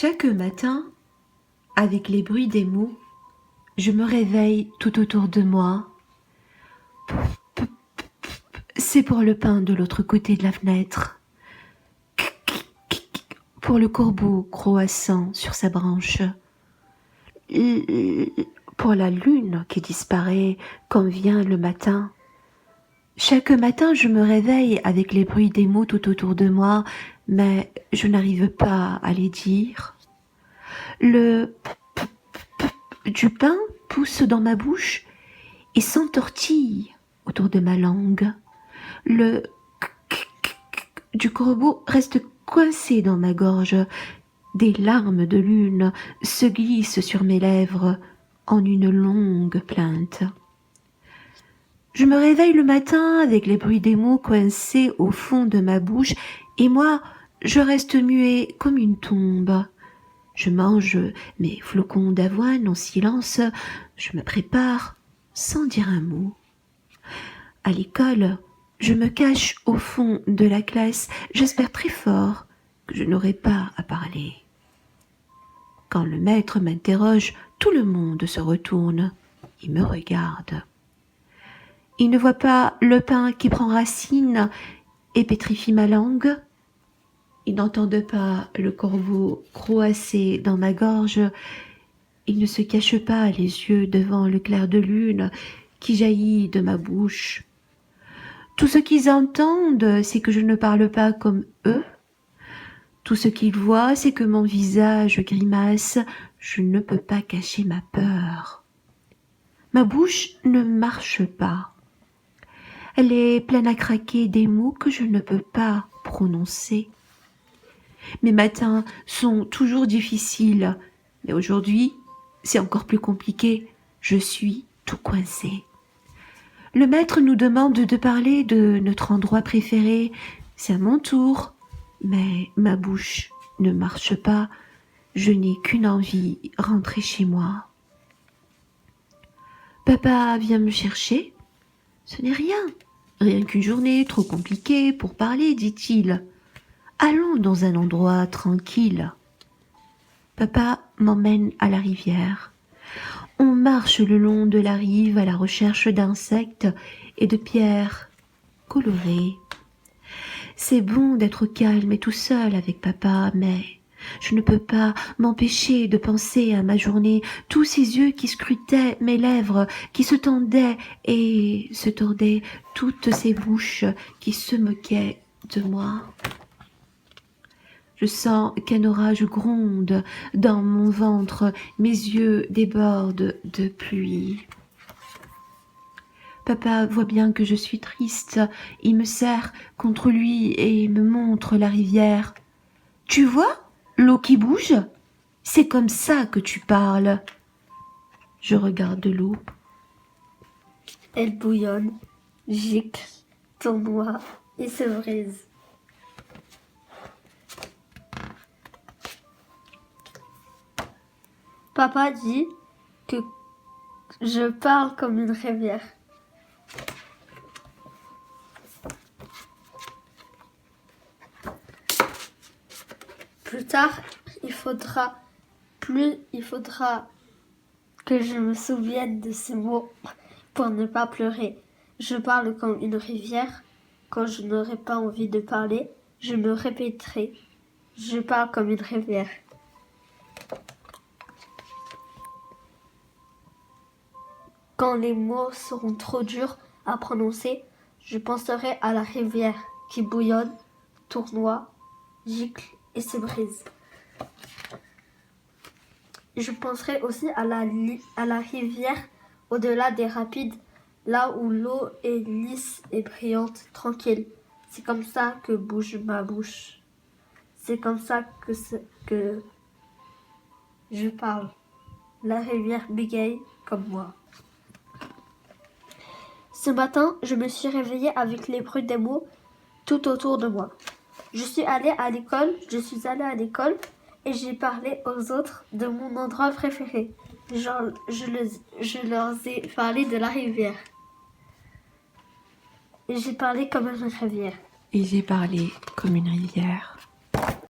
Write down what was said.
Chaque matin, avec les bruits des mots, je me réveille tout autour de moi. C'est pour le pain de l'autre côté de la fenêtre. Pour le corbeau croassant sur sa branche. Pour la lune qui disparaît quand vient le matin. Chaque matin, je me réveille avec les bruits des mots tout autour de moi, mais je n'arrive pas à les dire. Le du pain pousse dans ma bouche et s'entortille autour de ma langue. Le du corbeau reste coincé dans ma gorge. Des larmes de lune se glissent sur mes lèvres en une longue plainte. Je me réveille le matin avec les bruits des mots coincés au fond de ma bouche et moi, je reste muet comme une tombe. Je mange mes flocons d'avoine en silence, je me prépare sans dire un mot. À l'école, je me cache au fond de la classe, j'espère très fort que je n'aurai pas à parler. Quand le maître m'interroge, tout le monde se retourne et me regarde. Il ne voit pas le pain qui prend racine et pétrifie ma langue. Ils n'entendent pas le corbeau croasser dans ma gorge. Ils ne se cachent pas les yeux devant le clair de lune qui jaillit de ma bouche. Tout ce qu'ils entendent, c'est que je ne parle pas comme eux. Tout ce qu'ils voient, c'est que mon visage grimace. Je ne peux pas cacher ma peur. Ma bouche ne marche pas. Elle est pleine à craquer des mots que je ne peux pas prononcer. Mes matins sont toujours difficiles, mais aujourd'hui, c'est encore plus compliqué. Je suis tout coincé. Le maître nous demande de parler de notre endroit préféré. C'est à mon tour, mais ma bouche ne marche pas. Je n'ai qu'une envie, rentrer chez moi. Papa vient me chercher. Ce n'est rien. Rien qu'une journée trop compliquée pour parler, dit-il. Allons dans un endroit tranquille. Papa m'emmène à la rivière. On marche le long de la rive à la recherche d'insectes et de pierres colorées. C'est bon d'être calme et tout seul avec papa, mais je ne peux pas m'empêcher de penser à ma journée, tous ces yeux qui scrutaient mes lèvres, qui se tendaient et se tordaient, toutes ces bouches qui se moquaient de moi. Je sens qu'un orage gronde dans mon ventre, mes yeux débordent de pluie. Papa voit bien que je suis triste, il me serre contre lui et me montre la rivière. « Tu vois ? L'eau qui bouge, c'est comme ça que tu parles. » Je regarde l'eau. Elle bouillonne, gicle, tournoie et se brise. Papa dit que je parle comme une rivière. Plus tard, il faudra que je me souvienne de ces mots pour ne pas pleurer. Je parle comme une rivière. Quand je n'aurai pas envie de parler, je me répéterai. Je parle comme une rivière. Quand les mots seront trop durs à prononcer, je penserai à la rivière qui bouillonne, tournoie, gicle et se brise. Je penserai aussi à la rivière au-delà des rapides, là où l'eau est lisse et brillante, tranquille. C'est comme ça que bouge ma bouche. C'est comme ça que je parle. La rivière bégaye comme moi. Ce matin, je me suis réveillée avec les bruits des mots tout autour de moi. Je suis allée à l'école et j'ai parlé aux autres de mon endroit préféré. Je leur ai parlé de la rivière. Et j'ai parlé comme une rivière. Et j'ai parlé comme une rivière.